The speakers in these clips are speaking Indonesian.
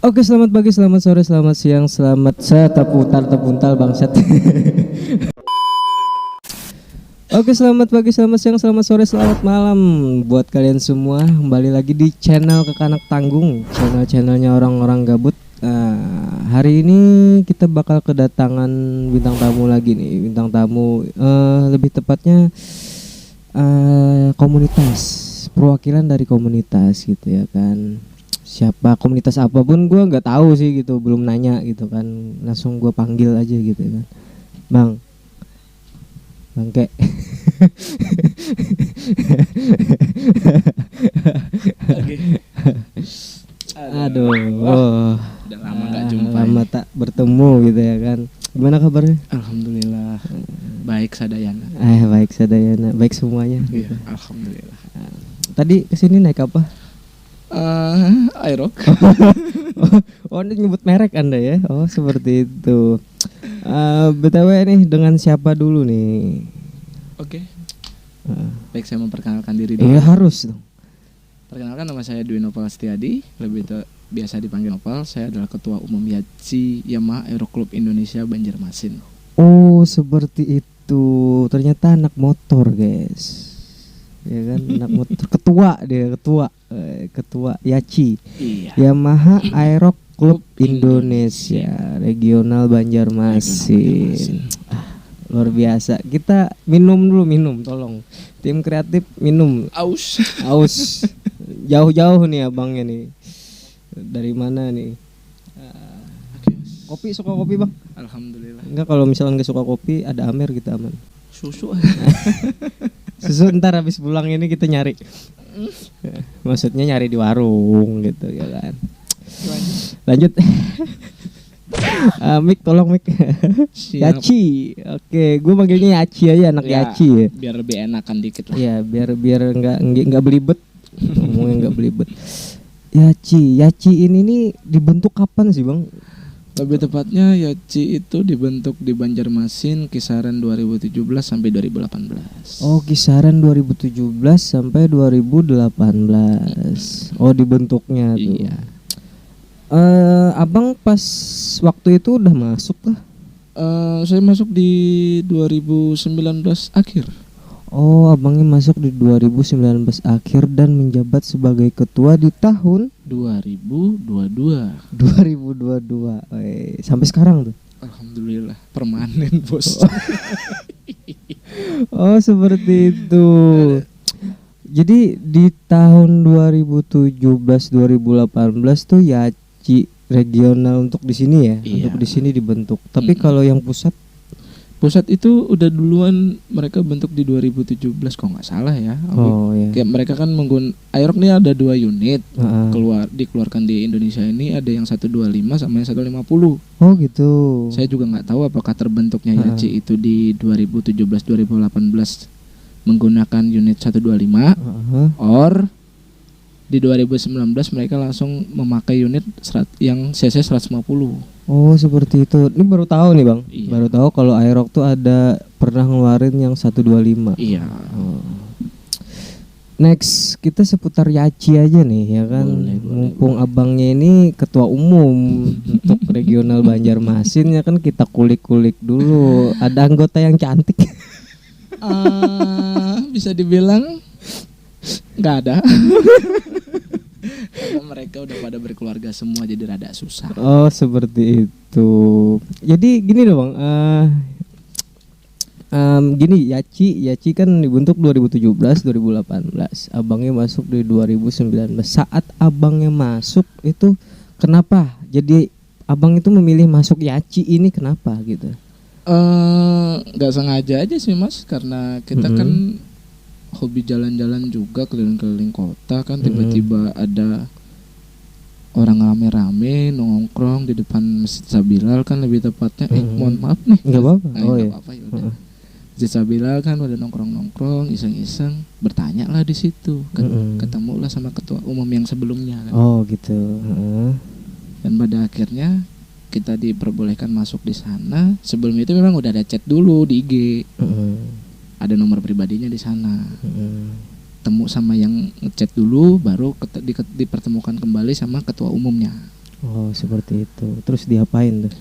Oke, selamat pagi, selamat sore, selamat siang, selamat tepuntal bangsat. Oke, selamat pagi, selamat siang, selamat sore, selamat malam buat kalian semua. Kembali lagi di channel Kekanak Tanggung, channelnya orang-orang gabut. Hari ini kita bakal kedatangan bintang tamu lagi nih, bintang tamu lebih tepatnya komunitas, perwakilan dari komunitas gitu ya kan. Siapa komunitas apapun gue nggak tahu sih gitu, belum nanya gitu kan, langsung gue panggil aja gitu kan, bangke. Aduh, udah lama nggak jumpa, lama tak bertemu gitu ya kan. Gimana kabarnya? Alhamdulillah baik sadayana. Baik sadayana, baik semuanya. Iya, alhamdulillah. Tadi kesini naik apa? Aerox. Oh, ini nyebut merek Anda ya? Oh, seperti itu. BTW nih, dengan siapa dulu nih? Oke. Baik, saya memperkenalkan diri dulu. Iya, harus dong. Perkenalkan, nama saya Dwi Nopal Setiadi, biasa dipanggil Nopal. Saya adalah Ketua Umum YACI Yamaha Aero Club Indonesia Banjarmasin. Oh, seperti itu. Ternyata anak motor, guys. Ya kan, anak motor. Ketua YACI. Iya. Yamaha Aero Club Indonesia Regional Banjarmasin. Luar biasa. Kita minum dulu, tolong. Tim kreatif minum. Aus. Jauh-jauh nih abangnya nih. Dari mana nih? Kopi, suka kopi bang? Alhamdulillah. Enggak, kalau misalnya nggak suka kopi ada Amer kita aman. Susu. Susu ntar habis pulang ini kita nyari. Maksudnya nyari di warung gitu ya kan. Lanjut. Mik, tolong Mik. Yaci. Oke, gue manggilnya Yaci aja, anak ya, Yaci ya. Biar lebih enakan dikit lah. Iya, biar nggak belibet. Ngomongnya nggak belibet. Yaci ini nih dibentuk kapan sih bang? Lebih tepatnya YACI itu dibentuk di Banjarmasin kisaran 2017 sampai 2018. Oh, kisaran 2017 sampai 2018. Oh, dibentuknya tuh. Iya. Abang pas waktu itu udah masuk kah? Saya masuk di 2019 akhir. Oh, abangnya masuk di 2019 akhir dan menjabat sebagai ketua di tahun 2022. 2022. Sampai sekarang tuh. Alhamdulillah permanen bos. Oh, seperti itu. Jadi di tahun 2017 2018 tuh YACI regional untuk di sini ya, Iya. untuk di sini dibentuk. Tapi kalau yang pusat itu udah duluan mereka bentuk di 2017 kalau nggak salah ya. Oh iya. Kayak mereka kan Aerox ini ada 2 unit dikeluarkan di Indonesia ini, ada yang 125 sama yang 150. Oh gitu. Saya juga nggak tahu apakah terbentuknya YACI itu di 2017-2018 menggunakan unit 125 or di 2019 mereka langsung memakai unit yang CC 150. Oh, seperti itu. Ini baru tahu nih bang. Iya. Baru tahu kalau Aerox tuh ada pernah ngeluarin yang 125. Iya. Oh. Next, kita seputar YACI aja nih ya kan. Mumpung abangnya ini ketua umum untuk regional Banjarmasin ya kan, kita kulik-kulik dulu. Ada anggota yang cantik. Bisa dibilang nggak ada. Karena mereka udah pada berkeluarga semua, jadi rada susah. Oh, seperti itu. Jadi gini dong bang. Gini, YACI kan dibentuk 2017-2018. Abangnya masuk di 2019. Saat abangnya masuk itu kenapa? Jadi abang itu memilih masuk YACI ini kenapa gitu? Nggak sengaja aja sih mas, karena kita kan hobi jalan-jalan juga, keliling-keliling kota kan, tiba-tiba ada orang rame-rame nongkrong di depan Masjid Sabilal kan, lebih tepatnya mohon maaf nih. Enggak apa-apa. Nggak apa-apa ya udah. Masjid Sabilal kan udah nongkrong-nongkrong, iseng-iseng, bertanya lah di situ kan, ketemulah sama ketua umum yang sebelumnya kan. Oh gitu. Dan pada akhirnya kita diperbolehkan masuk di sana. Sebelum itu memang udah ada chat dulu di IG. Ada nomor pribadinya di sana. ketemu sama yang ngechat dulu, baru dipertemukan kembali sama ketua umumnya. Oh seperti itu. Terus diapain tuh?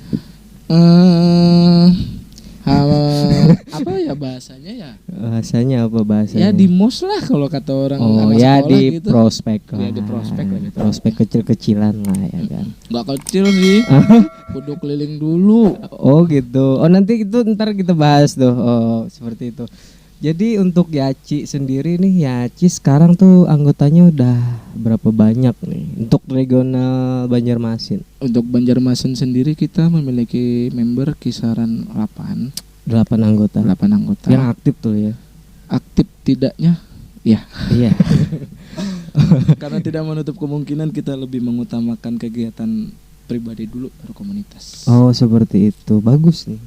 Apa ya bahasanya ya? Bahasanya apa bahasanya? Ya di mos lah kalau kata orang Oh anak ya sekolah di gitu. prospek lah. Ya, di prospek lah gitu. Prospek kecil-kecilan lah ya kan. Nggak kecil sih, kudu keliling dulu. Oh gitu. Oh nanti itu ntar kita bahas tuh. Oh seperti itu. Jadi untuk Yaci sendiri nih, Yaci sekarang tuh anggotanya udah berapa banyak nih untuk regional Banjarmasin? Untuk Banjarmasin sendiri kita memiliki member kisaran 8 8 anggota. anggota. Yang aktif tuh ya. Aktif tidaknya ya. Iya. Karena tidak menutup kemungkinan kita lebih mengutamakan kegiatan pribadi dulu baru komunitas. Oh seperti itu. Bagus nih.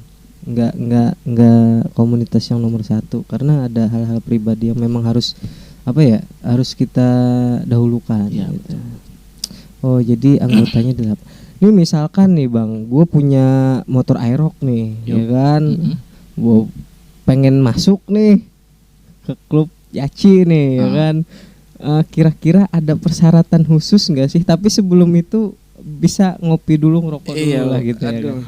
Enggak komunitas yang nomor 1 karena ada hal-hal pribadi yang memang harus harus kita dahulukan Ya, gitu. Oh jadi anggotanya 8. Ini misalkan nih Bang, gue punya motor Aerox nih, ya kan, gue pengen masuk nih ke klub Yaci nih, ya kan. Kira-kira ada persyaratan khusus nggak sih? Tapi sebelum itu bisa ngopi dulu, ngerokok dulu lah gitu ya kan.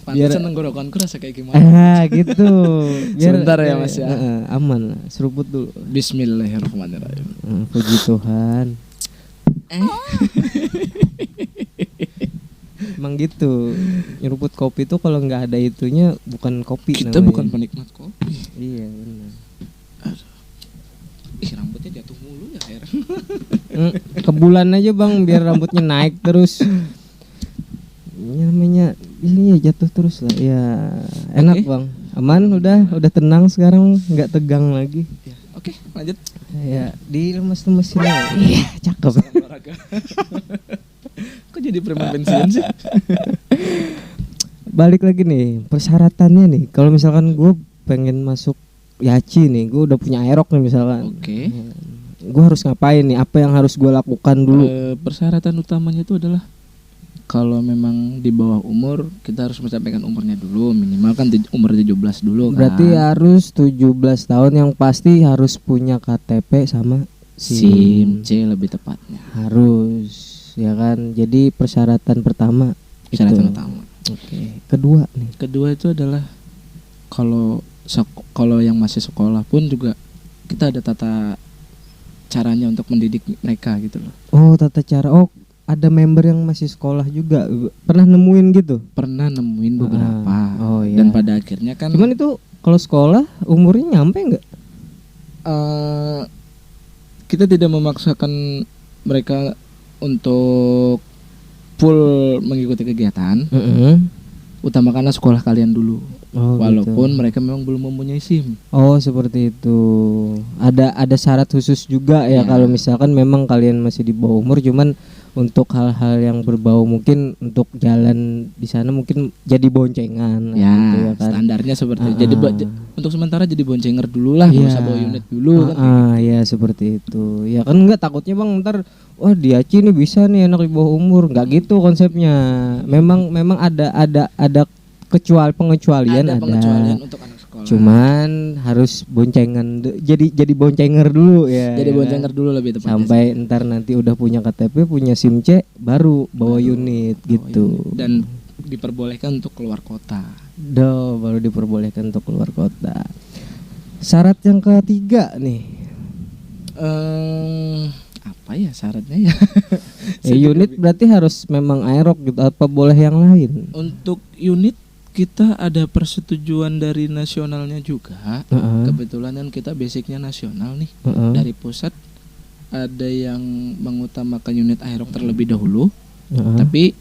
Pantesan tenggorokanku rasa kayak gimana. Gitu. Biar Sebentar ya Mas ya. Aman, seruput dulu. Bismillahirrahmanirrahim. Puji Tuhan. Emang gitu. Nyeruput kopi tuh kalau nggak ada itunya bukan kopi. Kita namanya. bukan penikmat kopi. Iya benar. Ih rambutnya jatuh mulu ya heran. Kebulan aja Bang biar rambutnya naik terus. Namanya ini ya jatuh terus lah. Ya enak Bang. Aman udah tenang sekarang, nggak tegang lagi. Ya, oke, lanjut. Ya dilemes-lemesin aja. Iya, cakep. Kok jadi preman pensiun sih? Balik lagi nih, persyaratannya nih. Kalau misalkan gue pengen masuk Yaci nih, gue udah punya Aerox nih misalkan. Oke. Gue harus ngapain nih? Apa yang harus gue lakukan dulu? Persyaratan utamanya itu adalah kalau memang di bawah umur kita harus mencapai umurnya dulu, minimal kan umur 17 dulu kan. Berarti harus 17 tahun, yang pasti harus punya KTP sama SIM C lebih tepatnya. Harus, ya kan. Jadi persyaratan pertama Persyaratan itu. utama. Oke. Kedua nih. Kedua itu adalah kalau yang masih sekolah pun juga kita ada tata caranya untuk mendidik mereka gitu loh. Oh, tata cara. Oh, ada member yang masih sekolah juga. Pernah nemuin gitu? Pernah nemuin beberapa. Oh iya. Dan pada akhirnya kan Cuman itu kalau sekolah umurnya nyampe nggak? Kita tidak memaksakan mereka untuk full mengikuti kegiatan. Utamakanlah sekolah kalian dulu. Oh, walaupun gitu. mereka memang belum mempunyai SIM. Oh seperti itu. Ada syarat khusus juga ya, kalau misalkan memang kalian masih di bawah umur, cuman untuk hal-hal yang berbau mungkin untuk jalan di sana mungkin jadi boncengan. Ya, gitu ya kan? standarnya seperti itu. Jadi untuk sementara jadi boncenger dulu lah, nggak usah bawa unit dulu kan. Ya seperti itu. Ya kan enggak, takutnya Bang ntar wah di Yaci nih bisa nih anak di bawah umur. Enggak gitu konsepnya. Memang ada pengecualian ada pengecualian untuk anak sekolah. Cuman harus boncengan, jadi boncenger dulu ya. Jadi boncenger dulu lebih tepatnya. Sampai ntar nanti udah punya KTP, punya SIM C, baru bawa unit gitu. Dan diperbolehkan untuk keluar kota. Baru diperbolehkan untuk keluar kota. Syarat yang ketiga nih. Apa ya syaratnya ya? Unit berarti harus memang Aerox gitu, apa boleh yang lain? Untuk unit kita ada persetujuan dari nasionalnya juga. Kebetulan kan kita basicnya nasional nih. Dari pusat ada yang mengutamakan unit Aerox terlebih dahulu. Tapi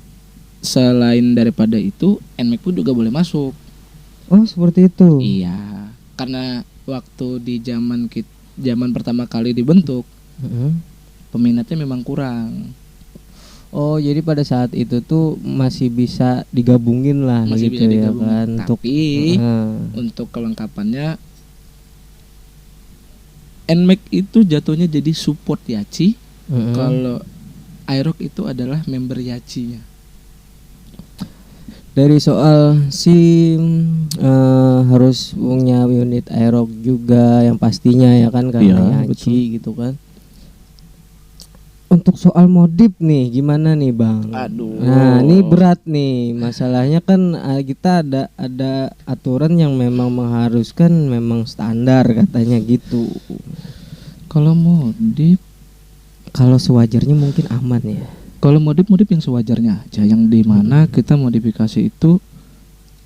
selain daripada itu NMAX pun juga boleh masuk. Oh seperti itu. Iya, karena waktu di zaman pertama kali dibentuk, peminatnya memang kurang. Oh jadi pada saat itu tuh masih bisa digabungin lah, masih gitu bisa ya digabungin. kan. Tapi untuk kelengkapannya NMAX itu jatuhnya jadi support Yaci. Kalau Aerox itu adalah member Yacinya. dari soal harus punya unit aerob juga yang pastinya ya kan karena Iya, Yaci gitu kan. Untuk soal modif nih gimana nih Bang? Aduh. Nah ini berat nih masalahnya kan kita ada aturan yang memang mengharuskan memang standar katanya gitu. Kalau modif, Kalau sewajarnya mungkin aman ya. kalau modif yang sewajarnya aja, yang di mana kita modifikasi itu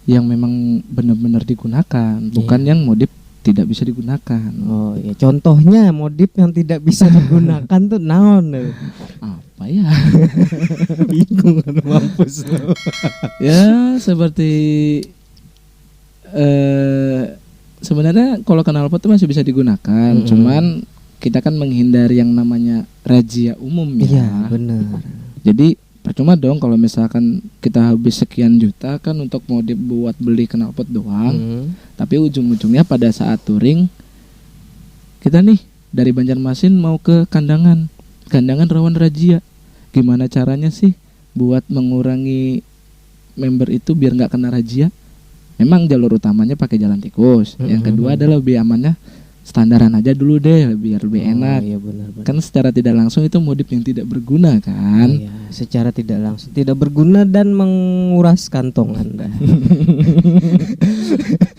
yang memang benar-benar digunakan, bukan yang modif tidak bisa digunakan. Oh ya, contohnya modif yang tidak bisa digunakan tuh naon? Apa ya? Bingung kan mampus lo. Ya seperti sebenarnya kalau knalpot itu masih bisa digunakan, cuman kita kan menghindari yang namanya razia umum ya. Iya benar. Jadi percuma dong kalau misalkan kita habis sekian juta kan untuk modif buat beli knalpot doang, tapi ujung-ujungnya pada saat touring kita nih dari Banjarmasin mau ke kandangan rawan razia. Gimana caranya sih buat mengurangi member itu biar nggak kena razia? Memang jalur utamanya pakai jalan tikus. Yang kedua adalah lebih amannya standaran aja dulu deh biar lebih enak. Iya benar. Kan secara tidak langsung itu modif yang tidak berguna kan. Iya, secara tidak langsung tidak berguna dan menguras kantong Anda.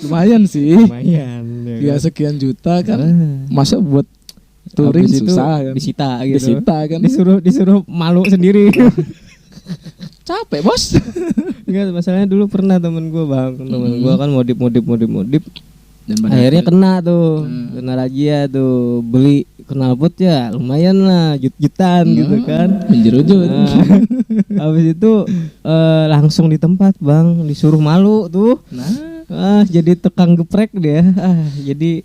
Lumayan sih. Lumayan. Ya sekian juta kan. Masa buat touring Habis itu susah kan. disita gitu. Disita kan. Disuruh malu sendiri. Capek bos. Enggak, masalahnya dulu pernah temen gue Bang, temen gue kan modif. Dan Akhirnya kena tuh, kena razia tuh, beli knalpot ya lumayan lah, jutaan gitu kan. Menjerujut. Habis itu langsung di tempat Bang, disuruh malu tuh. Jadi tekang geprek dia. Jadi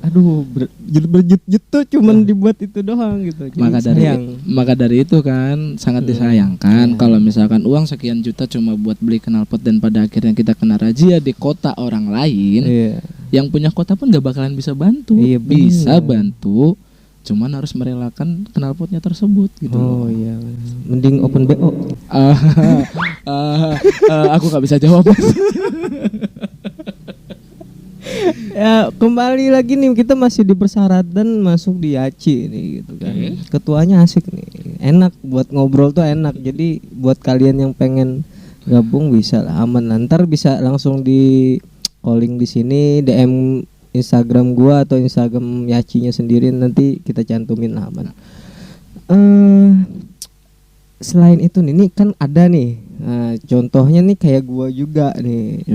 aduh berjut-jut tuh cuman dibuat itu doang gitu. Jadi Maka dari itu kan sangat disayangkan kalau misalkan uang sekian juta cuma buat beli knalpot dan pada akhirnya kita kena razia di kota orang lain. Yang punya kota pun gak bakalan bisa bantu. Bisa bantu, cuman harus merelakan knalpotnya tersebut gitu. Oh iya, mending open BO. Aku gak bisa jawab. Ya kembali lagi nih, kita masih di persyaratan masuk di Yaci nih gitu kan. Ketuanya asik nih, enak buat ngobrol tuh enak. Jadi buat kalian yang pengen gabung bisa lah, aman. Ntar bisa langsung di calling di sini, DM Instagram gua atau Instagram Yacinya sendiri, nanti kita cantumin aman. Selain itu nih kan ada nih, contohnya nih kayak gua juga nih.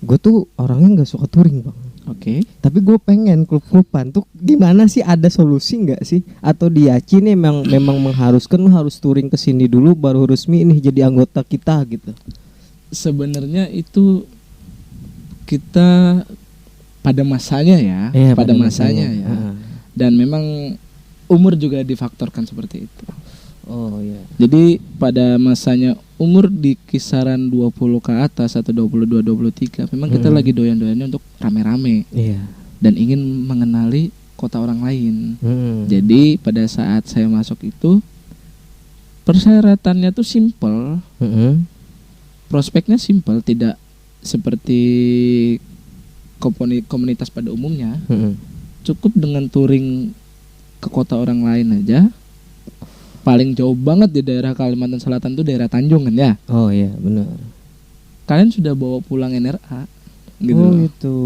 Gue tuh orangnya nggak suka touring Bang. Oke. Tapi gue pengen klub-kluban tuh gimana sih, ada solusi nggak sih? Atau di Yaci nih memang mengharuskan lu harus touring ke sini dulu baru resmi nih jadi anggota kita gitu. Sebenarnya itu kita pada masanya ya, pada masanya ya. Dan memang umur juga difaktorkan seperti itu. Oh iya. Jadi pada masanya umur di kisaran 20 ke atas atau 22 23 memang kita lagi doyan-doyannya untuk rame-rame. Iya. Dan ingin mengenali kota orang lain. Jadi pada saat saya masuk itu persyaratannya tuh simple. Prospeknya simple, tidak seperti komunitas pada umumnya. Cukup dengan touring ke kota orang lain aja. Paling jauh banget di daerah Kalimantan Selatan tuh daerah Tanjung kan ya. Oh iya benar. Kalian sudah bawa pulang NRA gitu. Oh gitu.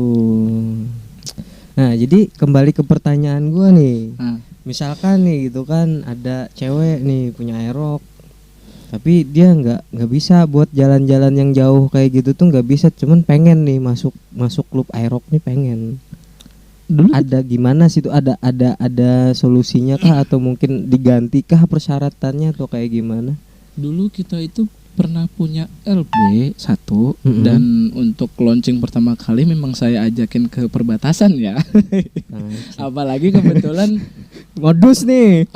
Nah jadi kembali ke pertanyaan gua nih. Misalkan nih gitu kan ada cewek nih punya aerok, tapi dia nggak bisa buat jalan-jalan yang jauh kayak gitu tuh nggak bisa, cuman pengen nih masuk klub aerok nih pengen. Dulu ada gimana sih tuh, ada solusinya kah atau mungkin diganti kah persyaratannya atau kayak gimana? Dulu kita itu pernah punya LB 1 dan untuk launching pertama kali memang saya ajakin ke perbatasan ya. Apalagi kebetulan modus nih.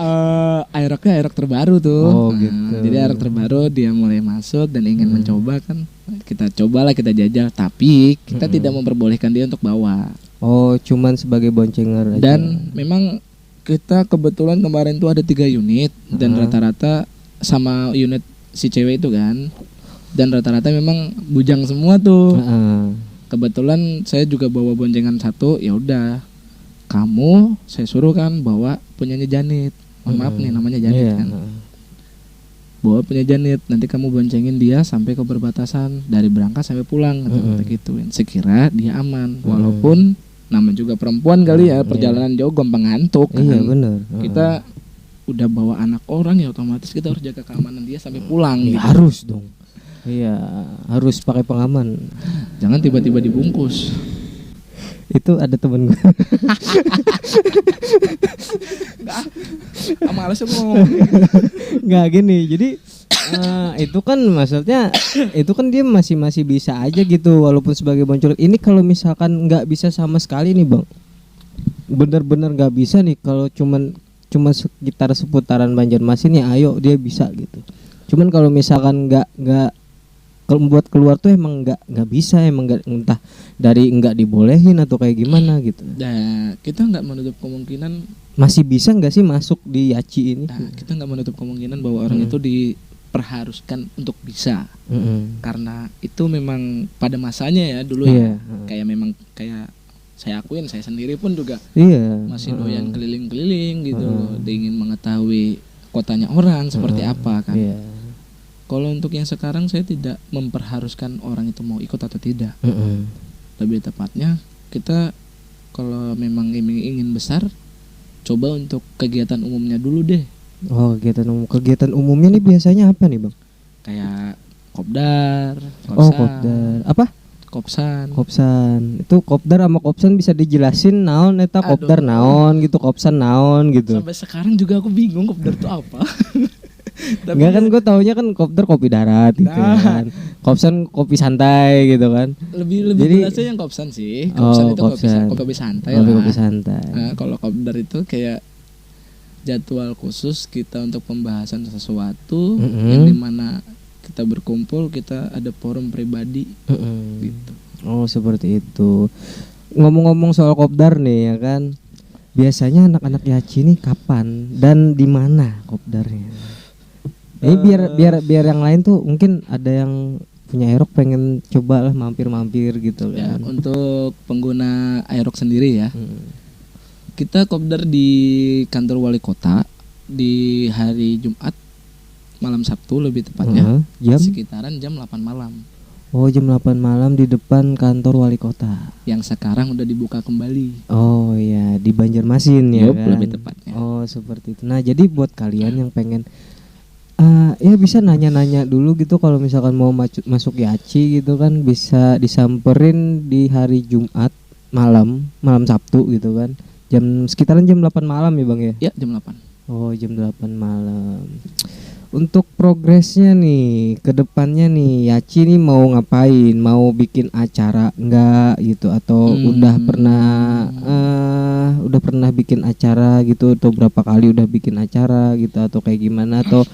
Aeroknya aerok terbaru tuh. Oh gitu. Jadi aerok terbaru dia mulai masuk dan ingin mencoba kan. Kita cobalah, kita jajal, tapi kita tidak memperbolehkan dia untuk bawa. Oh, cuman sebagai boncenger aja. Dan memang kita kebetulan kemarin tuh ada 3 unit dan rata-rata sama unit si cewek itu kan Dan rata-rata memang bujang semua tuh. Heeh. Kebetulan saya juga bawa boncengan satu, ya udah. Kamu saya suruh kan bawa punyanya Janit. Mohon maaf nih namanya Janit Iya, kan. Bawa punya Janit, nanti kamu boncengin dia sampai ke perbatasan dari berangkat sampai pulang kata gituin. Sekira dia aman, walaupun nama juga perempuan kali ya, perjalanan jauh gampang ngantuk kan. Iya benar. Kita udah bawa anak orang ya otomatis kita harus jaga keamanan dia sampai pulang Ya, gitu. harus dong. Iya, harus pakai pengaman. Jangan tiba-tiba dibungkus. Itu ada temen gue. Males aku ngomong. Nggak gini. Jadi itu kan maksudnya itu kan dia masih bisa aja gitu walaupun sebagai boncol. Ini kalau misalkan nggak bisa sama sekali nih bang, bener-bener nggak bisa nih kalau cuma sekitar seputaran Banjarmasin ya ayo dia bisa gitu. Cuman kalau misalkan nggak kalau buat keluar tuh emang nggak bisa, emang nggak, entah dari nggak dibolehin atau kayak gimana gitu. Nah, kita nggak menutup kemungkinan Masih bisa nggak sih masuk di Yaci ini? Nah, kita nggak menutup kemungkinan bahwa orang itu diperharuskan untuk bisa. Karena itu memang pada masanya ya dulu Iya. kayak memang kayak saya akuin saya sendiri pun juga Iya. masih doyan keliling-keliling gitu loh, ingin mengetahui kotanya orang seperti apa kan. Iya. Kalau untuk yang sekarang saya tidak memperharuskan orang itu mau ikut atau tidak. Lebih tepatnya kita kalau memang ingin besar, coba untuk kegiatan umumnya dulu deh. Oh, kegiatan umumnya nih biasanya apa nih bang? Kayak kopdar, Oh, kopdar. Apa? kopsan. Kopsan. Itu kopdar sama kopsan bisa dijelasin naon eta kopdar naon gitu, kopsan naon gitu. Sampai sekarang juga aku bingung kopdar itu apa. Enggak kan gue taunya kan kopdar kopi darat gitu kan. Kopsan kopi santai gitu kan. Lebih Jadi, jelasnya yang kopsan sih. Kopsan itu kopi santai lah. Kopi santai. Nah, kalau kopdar itu kayak jadwal khusus kita untuk pembahasan sesuatu yang dimana kita berkumpul, kita ada forum pribadi gitu. Oh seperti itu. Ngomong-ngomong soal kopdar nih ya kan, biasanya anak-anak Yaci nih kapan dan di mana kopdarnya? Ini biar yang lain tuh mungkin ada yang punya Aerox pengen coba lah mampir gitu Ya, kan. untuk pengguna Aerox sendiri ya, kita kopdar di kantor wali kota di hari Jumat malam Sabtu lebih tepatnya, jam? sekitaran jam 8 malam. Oh jam 8 malam di depan kantor wali kota. Yang sekarang udah dibuka kembali. Oh iya di Banjarmasin ya Yup, kan. lebih tepatnya. Oh seperti itu. Nah jadi buat kalian yang pengen ya bisa nanya-nanya dulu gitu kalau misalkan mau masuk Yaci gitu kan, bisa disamperin di hari Jumat malam Sabtu gitu kan. Sekitaran jam 8 malam ya Bang ya? Ya, jam 8. Oh, jam 8 malam. Untuk progresnya nih, ke depannya nih Yaci nih mau ngapain? Mau bikin acara enggak gitu atau udah pernah bikin acara gitu atau berapa kali udah bikin acara gitu atau kayak gimana atau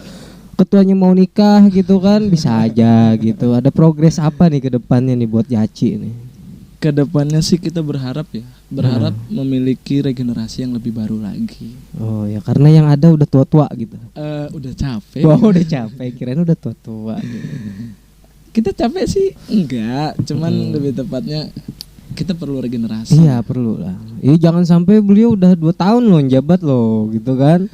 ketuanya mau nikah gitu kan bisa aja gitu. Ada progres apa nih ke depannya nih buat Yaci nih? Kedepannya sih kita berharap memiliki regenerasi yang lebih baru lagi. Oh ya karena yang ada udah tua-tua gitu. Udah capek. Wah udah capek, kirain udah tua-tua gitu. Kita capek sih enggak, cuman lebih tepatnya kita perlu regenerasi. Iya perlu lah. Jangan sampai beliau udah 2 tahun loh jabat loh gitu kan.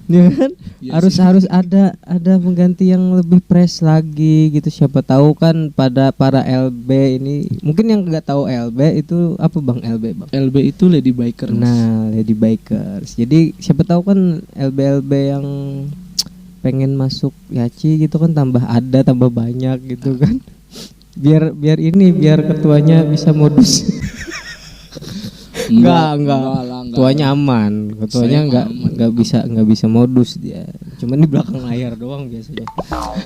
Ya kan? Iya harus ada pengganti yang lebih fresh lagi gitu. Siapa tahu kan pada para LB ini, mungkin yang nggak tahu LB itu apa Bang LB Bang? LB itu Lady Bikers. Nah, Lady Bikers. Jadi siapa tahu kan LB yang pengen masuk Yaci gitu kan tambah banyak gitu kan. Biar ketuanya bisa modus. Enggak. Ketuanya aman. Ketuanya enggak bisa modus dia. Cuman di belakang layar doang biasanya.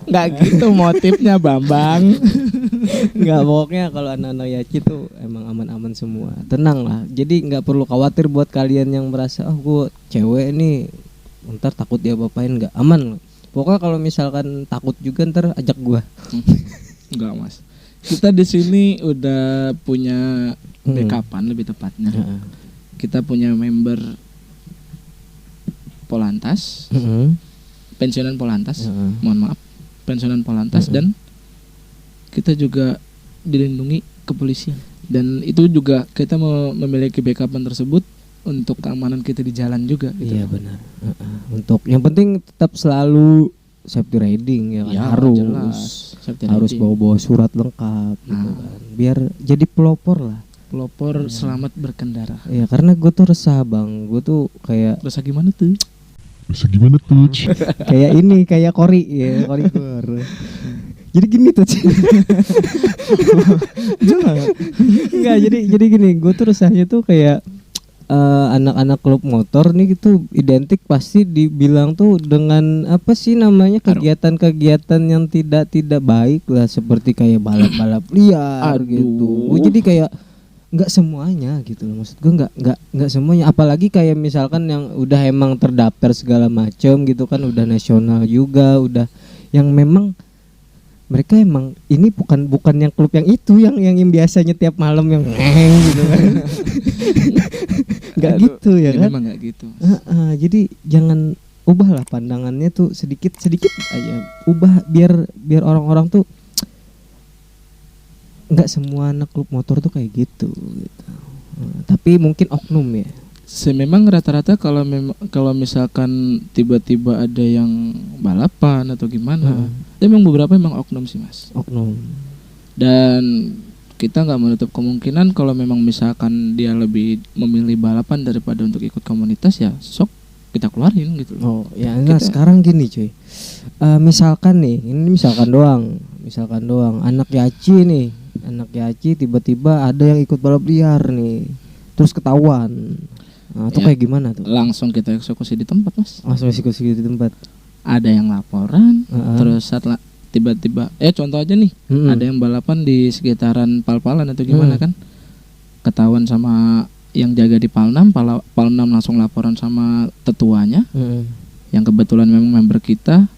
Enggak gitu motifnya Bambang. Enggak, pokoknya kalau anak-anak Yaci tuh emang aman-aman semua. Tenang lah. Jadi enggak perlu khawatir buat kalian yang merasa gue cewek nih ntar takut dia apain, enggak, aman. Pokoknya kalau misalkan takut juga ntar ajak gua. Enggak, Mas. Kita di sini udah punya backupan lebih tepatnya. Kita punya member Polantas, pensiunan Polantas, mohon maaf, pensiunan Polantas dan kita juga dilindungi kepolisian. Dan itu juga kita memiliki backupan tersebut untuk keamanan kita di jalan juga gitu. Iya benar. Untuk yang penting tetap selalu safety riding ya kan? Ya, harus jelas. Safety harus riding. bawa surat lengkap gitu kan. Biar jadi pelopor lah. Pelopor selamat berkendara. Ya karena gue tuh resah bang, gue tuh kayak Terus gimana tuh? Bisa gimana tuh? kayak ini kayak kori ya kori kor. Jadi gini tuh enggak jadi gini, gue tuh resahnya tuh kayak anak-anak klub motor nih gitu identik pasti dibilang tuh dengan apa sih namanya kegiatan-kegiatan yang tidak baik lah, seperti kayak balap-balap liar gitu. Gue jadi kayak nggak semuanya gitu loh, maksud gue nggak semuanya, apalagi kayak misalkan yang udah emang terdaftar segala macam gitu kan, udah nasional juga, udah yang memang mereka emang ini bukan yang klub yang itu yang biasanya tiap malam yang gitu kan. Nggak gitu ya kan, Memang nggak gitu. jadi jangan ubahlah pandangannya tuh sedikit aja, ubah biar orang-orang tuh nggak semua anak klub motor tuh kayak gitu. Tapi mungkin oknum ya. Memang rata-rata kalau misalkan tiba-tiba ada yang balapan atau gimana, memang beberapa memang oknum sih mas. Oknum. Dan kita nggak menutup kemungkinan kalau memang misalkan dia lebih memilih balapan daripada untuk ikut komunitas, ya sok kita keluarin gitu loh. Oh ya, nah sekarang gini cuy, misalkan nih, ini misalkan doang, anak Yaci tiba-tiba ada yang ikut balap liar nih, terus ketahuan, nah, itu kayak gimana tuh? Langsung kita eksekusi di tempat mas. Langsung eksekusi di tempat. Ada yang laporan, terus tiba-tiba, contoh aja nih, ada yang balapan di sekitaran Pal-Palan atau gimana kan, ketahuan sama yang jaga di Pal 6 langsung laporan sama tetuanya, yang kebetulan memang member kita,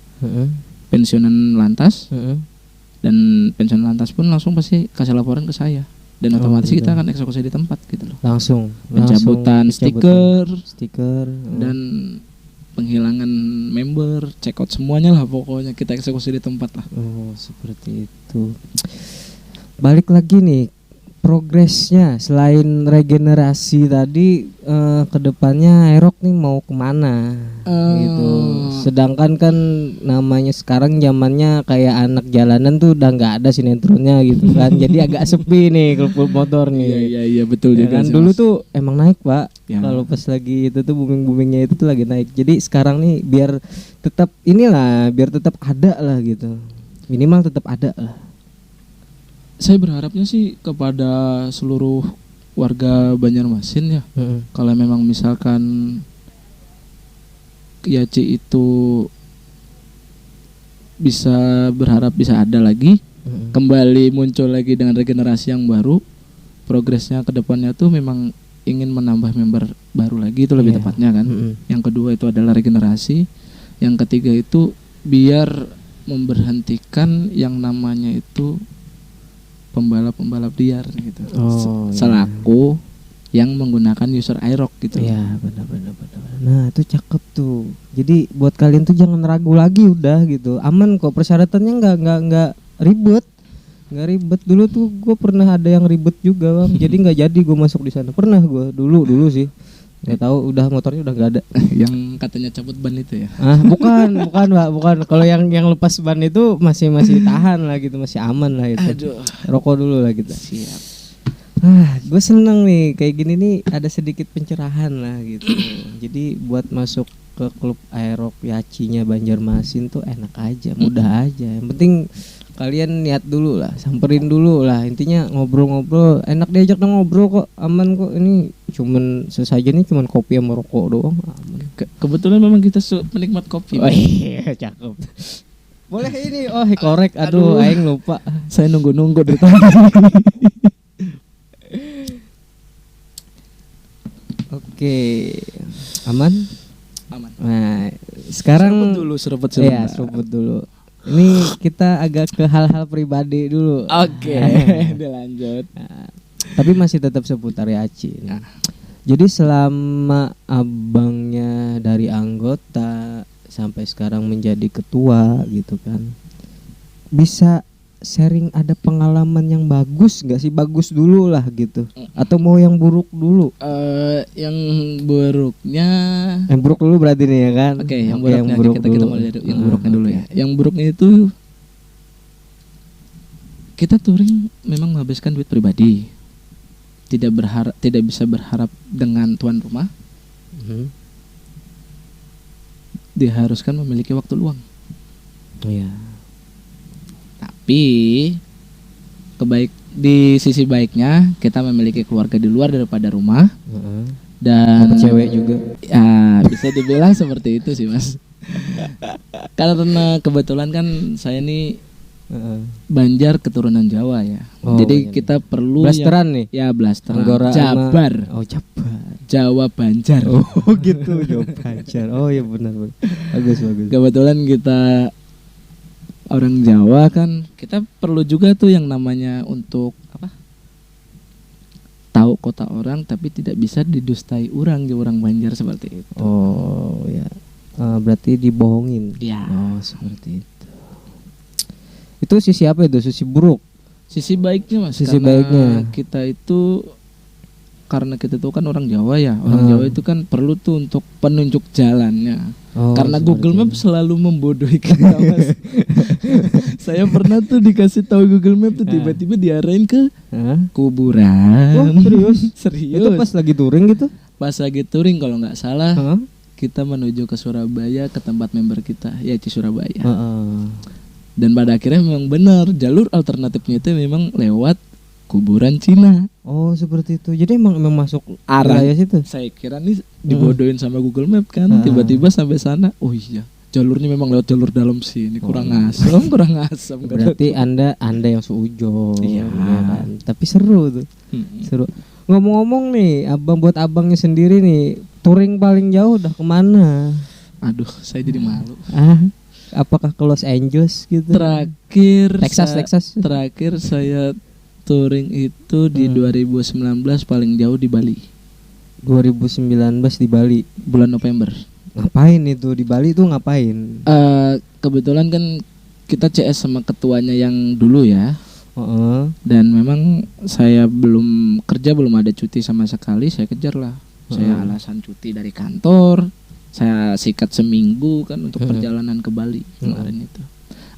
pensiunan lantas, dan pensiunan lantas pun langsung pasti kasih laporan ke saya, dan otomatis gitu. kita akan eksekusi di tempat gitu loh. Langsung Pencabutan stiker dan dan penghilangan member, check out semuanya lah, pokoknya kita eksekusi di tempat lah. Oh seperti itu. Balik lagi nih, progresnya selain regenerasi tadi, kedepannya Aerox nih mau kemana gitu. Sedangkan kan namanya sekarang zamannya kayak anak jalanan tuh udah nggak ada sinetronnya gitu kan. Jadi agak sepi nih klub motor nih. Iya betul Ya juga kan sih, dulu Mas. tuh emang naik pak. Ya. Kalau pas lagi itu tuh boomingnya itu tuh lagi naik. Jadi sekarang nih biar tetap ada lah gitu. Minimal tetap ada lah. Saya berharapnya sih kepada seluruh warga Banjarmasin ya, kalau memang misalkan Yaci itu bisa ada lagi, kembali muncul lagi dengan regenerasi yang baru, progresnya ke depannya tuh memang ingin menambah member baru lagi, itu lebih tepatnya kan. Yang kedua itu adalah regenerasi, yang ketiga itu biar memberhentikan yang namanya itu pembalap liar gitu. Selaku yang menggunakan user Aerox gitu. Iya, benar. Nah, itu cakep tuh. Jadi buat kalian tuh jangan ragu lagi udah gitu. Aman kok, persyaratannya enggak ribet. Enggak ribet. Dulu tuh gue pernah ada yang ribet juga, Bang. Jadi enggak jadi gue masuk di sana. Pernah gue dulu sih. Nggak tahu udah motornya udah nggak ada. Yang katanya cabut ban itu ya? Bukan Pak, bukan. Kalau yang lepas ban itu masih tahan lah gitu, masih aman lah itu. Aduh. Rokok dulu lah kita. Siap. Gue seneng nih kayak gini nih, ada sedikit pencerahan lah gitu. Jadi buat masuk ke klub Aerox Yacinya Banjarmasin tuh enak aja, mudah aja. Yang penting kalian niat dulu lah, samperin dulu lah. Intinya ngobrol-ngobrol, enak diajak ngobrol kok, aman kok. Ini cuman sesajen nih, cuman kopi sama rokok doang. Kebetulan memang kita penikmat kopi. Oh iya, cakep. Boleh ini, korek. Aduh, aing lupa. Saya nunggu dari tadi. Oke, aman. Nah, sekarang seruput. Iya, seruput dulu. Ini kita agak ke hal-hal pribadi dulu. Oke, dilanjut. Nah, tapi masih tetap seputar Yaci. Nah. Jadi selama abangnya dari anggota sampai sekarang menjadi ketua gitu kan, bisa sharing ada pengalaman yang bagus nggak sih? Bagus dulu lah gitu. Atau mau yang buruk dulu? Yang buruknya Yang buruk dulu berarti nih ya kan? Oke, yang Oke, buruknya kita dulu. mulai dari yang buruknya dulu oke. ya. Yang buruknya itu kita touring memang menghabiskan duit pribadi. Tidak bisa berharap dengan tuan rumah. Mhm. Diharuskan memiliki waktu luang. Iya. Tapi di sisi baiknya kita memiliki keluarga di luar daripada rumah Heeh. dan Dapet cewek juga. ya bisa dibilang seperti itu sih Mas. Karena kebetulan kan saya ini Heeh. Banjar keturunan Jawa ya. Oh, Jadi iya. kita perlu Blasteran nih. ya blasteran. Anggora sama- Jabar, Oh, Jabar. Jawa Banjar. Oh, gitu. Jawa Banjar. Oh, iya benar. Bagus. Kebetulan kita orang Jawa kan, kita perlu juga tuh yang namanya untuk apa? Tahu kota orang tapi tidak bisa didustai orang di orang Banjar seperti itu. Oh, ya. Berarti dibohongin. Ya. Oh, seperti itu. Itu sisi apa itu? Sisi buruk. Sisi baiknya Mas, Sisi karena baiknya. kita itu karena kita tuh kan orang Jawa ya. Orang Jawa itu kan perlu tuh untuk penunjuk jalannya. Oh, Karena seperti Google itu. Maps selalu membodohi kita Mas. Saya pernah tuh dikasih tahu Google Maps tuh tiba-tiba diarahin ke Hah? kuburan. Wah, serius? Serius. Itu pas lagi touring gitu? Pas lagi touring kalau nggak salah Hah? kita menuju ke Surabaya ke tempat member kita yaitu Surabaya. Heeh. Dan pada akhirnya memang benar jalur alternatifnya itu memang lewat kuburan Cina. Oh, seperti itu. Jadi emang masuk Arah. wilayah situ. Saya kira nih dibodohin sama Google Map kan. Heeh. Tiba-tiba sampai sana, oh iya jalurnya memang lewat jalur dalam sini. Kurang asam. Berarti Anda yang seujon. Iya. ya kan? Tapi seru tuh. Mm-mm. Seru. Ngomong-ngomong nih, Abang buat abangnya sendiri nih, touring paling jauh udah kemana? Aduh, saya jadi malu. Apakah ke Los Angeles gitu? Terakhir Texas. Terakhir saya touring itu di 2019 paling jauh di Bali. 2019 di Bali. Bulan November. Ngapain itu di Bali tuh ngapain? Kebetulan kan kita CS sama ketuanya yang dulu ya. Heeh. Dan memang saya belum ada cuti sama sekali. Saya kejar lah. Saya alasan cuti dari kantor. Saya sikat seminggu kan untuk perjalanan ke Bali kemarin itu.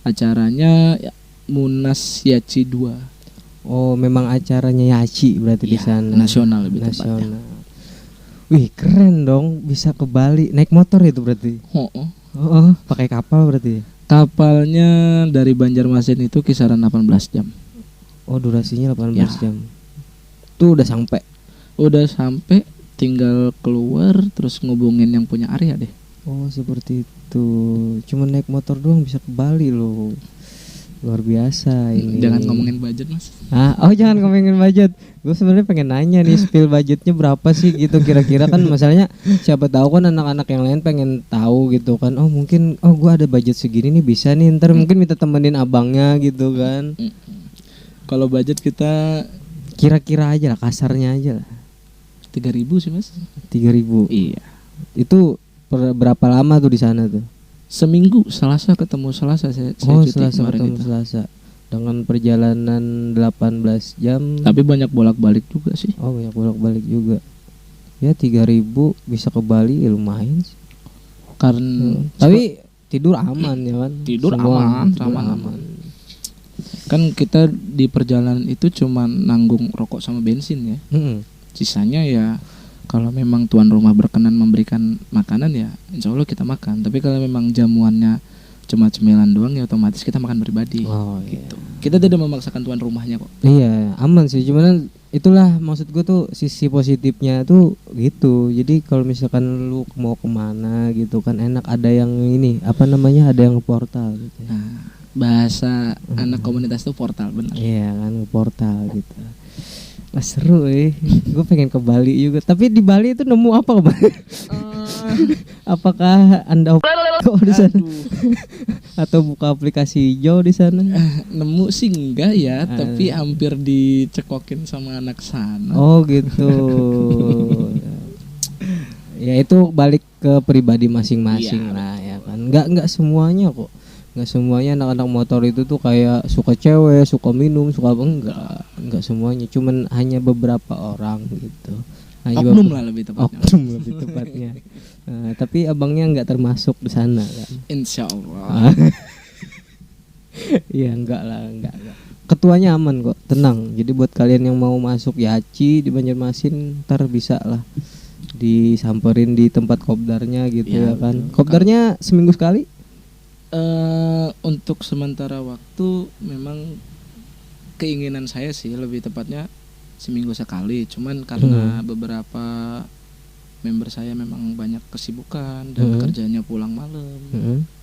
Acaranya ya, Munas Yaci 2. Oh, memang acaranya Yaci berarti di Ya, sana. nasional lebih tepatnya. Nasional. Wih, keren dong bisa ke Bali. Naik motor itu berarti. Oh, pakai kapal berarti. Kapalnya dari Banjarmasin itu kisaran 18 jam. Oh, durasinya 18 Ya. jam. Tuh udah sampai. Udah sampai tinggal keluar terus ngubungin yang punya area deh. Oh, seperti itu. Cuma naik motor doang bisa ke Bali loh. Luar biasa ini. Jangan ngomongin budget Mas. Jangan ngomongin budget. Gue sebenarnya pengen nanya nih spill budgetnya berapa sih gitu kira-kira kan masalahnya siapa tahu kan anak-anak yang lain pengen tahu gitu kan. Oh mungkin gue ada budget segini nih bisa nih ntar mungkin minta temenin abangnya gitu kan. Kalau budget kita Kira-kira aja lah kasarnya aja lah. 3.000 sih Mas. 3.000. Iya. Itu berapa lama tuh di sana tuh? Seminggu Selasa ketemu Selasa saya cuti Selasa kemarin ketemu itu. Selasa. Dengan perjalanan 18 jam. Tapi banyak bolak-balik juga sih. Oh banyak bolak-balik juga. Ya 3.000 bisa ke Bali ya lumayan sih. Karena Tapi tidur aman ya kan? Tidur Semua aman, tidur aman. Kan kita di perjalanan itu cuma nanggung rokok sama bensin ya. Sisanya ya kalau memang tuan rumah berkenan memberikan makanan ya insya Allah kita makan. Tapi kalau memang jamuannya cuma cemilan doang ya otomatis kita makan pribadi. Oh Gitu. Kita tidak memaksakan tuan rumahnya kok. iya aman sih cuman itulah maksud gue tuh sisi positifnya tuh gitu. Jadi kalau misalkan lu mau kemana gitu kan enak ada yang ini apa namanya ada yang portal gitu. Nah, bahasa anak komunitas itu portal benar. Iya kan portal gitu. Wah seru gue pengen ke Bali juga. Tapi di Bali itu nemu apa kemarin? Apakah Anda kok di sana? Atau buka aplikasi hijau di sana? Nemu sih enggak ya, tapi hampir dicekokin sama anak sana. Oh gitu. Ya itu balik ke pribadi masing-masing Iya, lah ya kan. Enggak semuanya kok. Nggak semuanya anak-anak motor itu tuh kayak suka cewek, suka minum, suka apa, enggak semuanya, cuman hanya beberapa orang gitu. Oknum lah lebih tepatnya. Oknum lebih tepatnya. Tapi abangnya nggak termasuk di sana kan. Insya Allah. Iya enggak lah, enggak. Ketuanya aman kok, tenang. Jadi buat kalian yang mau masuk Yaci di Banjarmasin, ntar bisa lah disamperin di tempat kopdarnya gitu ya kan. Betul. Kopdarnya seminggu sekali? Untuk sementara waktu memang keinginan saya sih lebih tepatnya seminggu sekali. Cuman karena beberapa member saya memang banyak kesibukan dan kerjanya pulang malam,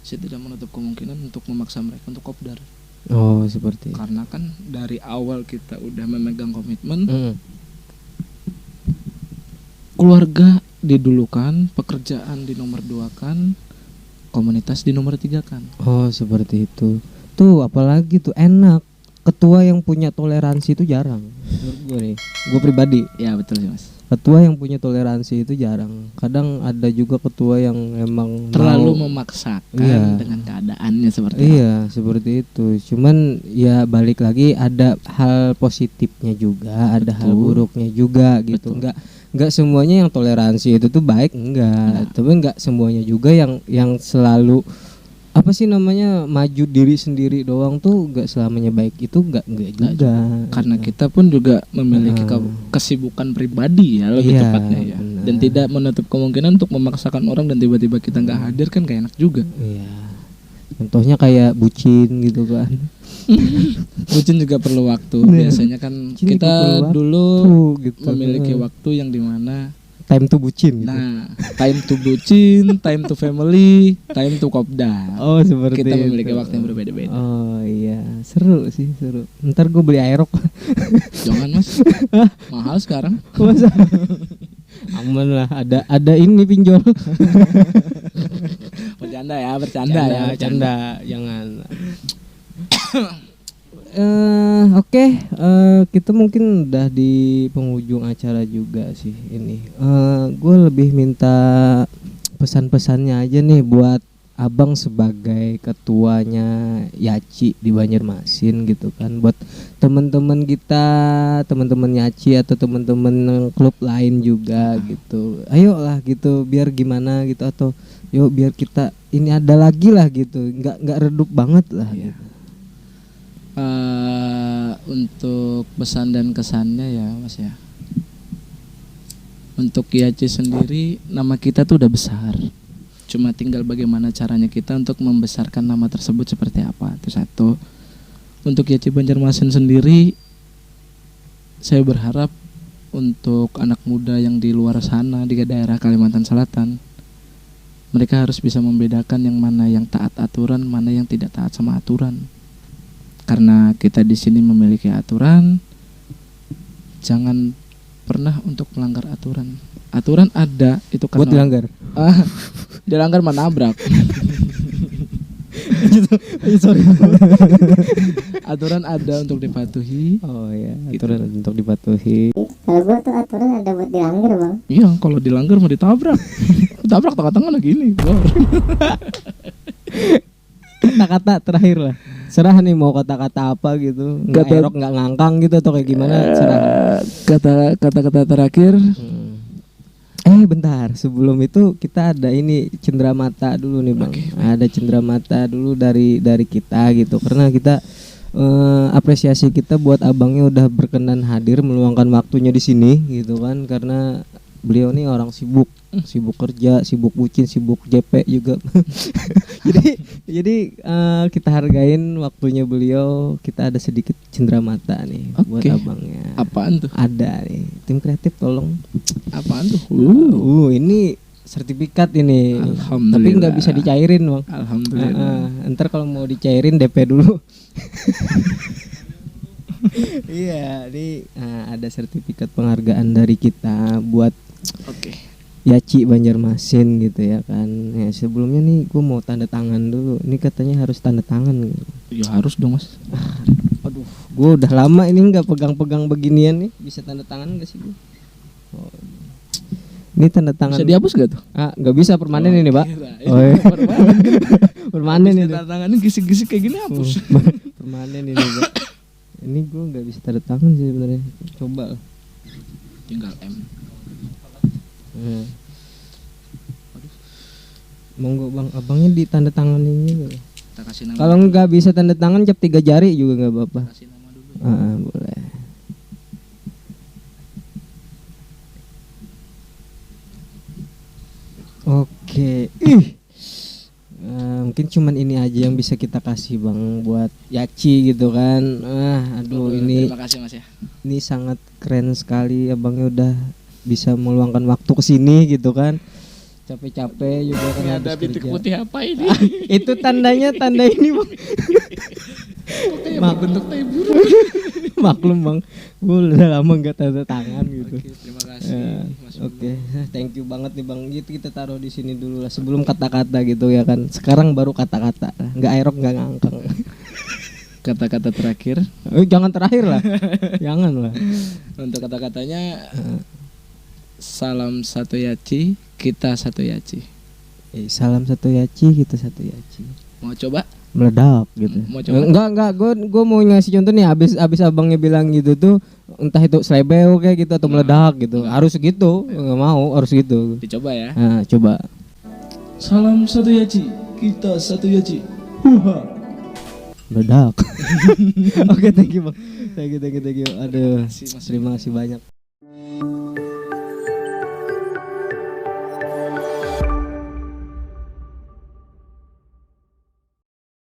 saya tidak menutup kemungkinan untuk memaksa mereka untuk kopdar. Oh seperti. Karena kan dari awal kita udah memegang komitmen, keluarga didulukan, pekerjaan di nomor 2 kan, komunitas di nomor 3 kan. Oh seperti itu. Tuh apalagi tuh enak. Ketua yang punya toleransi itu jarang. Menurut gue nih, gue pribadi. Ya betul sih mas. Ketua yang punya toleransi itu jarang. Kadang ada juga ketua yang emang terlalu memaksakan dengan keadaannya seperti itu. Iya, seperti itu. Cuman ya balik lagi ada hal positifnya juga, ada hal buruknya juga gitu. Enggak semuanya yang toleransi itu tuh baik, enggak. Tapi enggak semuanya juga yang selalu apa sih namanya maju diri sendiri doang tuh enggak selamanya baik, itu enggak juga. Karena kita pun juga memiliki kesibukan pribadi ya lebih tepatnya ya. Benar. Dan tidak menutup kemungkinan untuk memaksakan orang dan tiba-tiba kita nggak hadir kan gak enak juga. Iya. Contohnya kayak bucin gitu kan. Bucin juga perlu waktu. Biasanya kan kita dulu gitu, memiliki waktu yang dimana time to bucin gitu. Nah, time to bucin, time to family, time to kopdar. Oh seperti kita itu. memiliki waktu yang berbeda-beda. Oh iya, seru sih, seru. Ntar gue beli aerok. Jangan mas, mahal sekarang. Masa? Aman lah, ada ini pinjol. Bercanda, jangan. Oke, kita mungkin udah di penghujung acara juga sih ini. Gue lebih minta pesan-pesannya aja nih buat abang sebagai ketuanya Yaci di Banjarmasin gitu kan, buat teman-teman kita, teman-teman Yaci atau teman-teman klub lain juga gitu. Ayolah gitu, biar gimana gitu, atau yuk biar kita ini ada lagi lah gitu, nggak redup banget lah. Iya. Gitu. Untuk pesan dan kesannya ya mas ya, untuk Yaci sendiri nama kita tuh udah besar, cuma tinggal bagaimana caranya kita untuk membesarkan nama tersebut seperti apa. Itu satu. Untuk Yaci Banjarmasin sendiri, saya berharap untuk anak muda yang di luar sana di daerah Kalimantan Selatan, mereka harus bisa membedakan yang mana yang taat aturan, mana yang tidak taat sama aturan. Karena kita di sini memiliki aturan, jangan pernah untuk melanggar aturan. Aturan ada itu kan. Buat dilanggar. Dilanggar menabrak. Sorry. Aturan ada untuk dipatuhi. Oh ya, aturan untuk dipatuhi. Kalau gua tuh aturan ada buat dilanggar bang. Iya, kalau dilanggar mau ditabrak. Ditabrak tengah-tengah lagi ini. Kata-kata terakhir lah. Serah nih mau kata-kata apa gitu. Nggak erok, nggak ngangkang gitu atau kayak gimana, serah. Kata-kata terakhir. Bentar, sebelum itu kita ada ini cenderamata dulu nih bang. Ada cenderamata dulu dari kita gitu, karena kita apresiasi kita buat abangnya udah berkenan hadir meluangkan waktunya di sini gitu kan, karena beliau nih orang sibuk kerja, sibuk bucin, sibuk JP juga. jadi kita hargain waktunya beliau. Kita ada sedikit cenderamata nih buat abangnya. Apaan tuh? Ada nih, tim kreatif tolong. Apaan tuh? Ini sertifikat ini. Tapi nggak bisa dicairin bang. Alhamdulillah. Ntar kalau mau dicairin DP dulu. Iya, ini ada sertifikat penghargaan dari kita buat Yaci Banjarmasin gitu ya kan. Ya sebelumnya nih gue mau tanda tangan dulu. Ini katanya harus tanda tangan gitu. Ya harus dong mas. Aduh, gue udah lama ini nggak pegang-pegang beginian nih. Bisa tanda tangan nggak sih gue? Ini tanda tangan. Bisa dihapus gak tuh? Ah, nggak bisa permanen ini, Pak. Kirain Oh, iya. permanen. Permanen ini. Tanda tangannya gisik-gisik kayak gini hapus. Permanen ini, Pak. Ini gue nggak bisa tanda tangan sih sebenarnya. Coba. Tinggal M. Hmm. Monggo bang, abangnya di tanda tangan ini. Kita kasih nama. Kalau nggak bisa tanda tangan cap 3 jari juga nggak apa-apa. Kasih nama dulu. Boleh. Oke, mungkin cuman ini aja yang bisa kita kasih bang buat Yaci gitu kan. Aduh ini Terima kasih Mas ya. ini sangat keren sekali abangnya udah bisa meluangkan waktu ke sini gitu kan. Capek-capek juga kan Ini habis ada bintik kerja. putih apa ini? Itu tanda ini bang. Kayak berbentuk tai burung. Maklum bang, gue udah lama nggak tanda tangan gitu. Oke, terima kasih Mas. Oke, thank you banget nih bang. Gitu kita taruh di sini dulu lah sebelum kata-kata gitu ya kan. Sekarang baru kata-kata, nggak aerok nggak ngangkang. Kata-kata terakhir Jangan terakhir lah, jangan lah. untuk kata-katanya salam satu Yaci, kita satu Yaci. Salam satu Yaci, kita satu Yaci. Mau coba? Meledak gitu. Mau coba? Enggak, gue mau ngasih contoh nih. Abis abangnya bilang gitu tuh, entah itu slebeo kayak gitu atau meledak gitu. Harus gitu, nggak mau harus gitu. Dicoba ya. Nah, coba. Salam satu Yaci, kita satu Yaci. Huha. Meledak. Oke, thank you bang. Thank you. Aduh, Terima kasih, Mas. terima kasih banyak.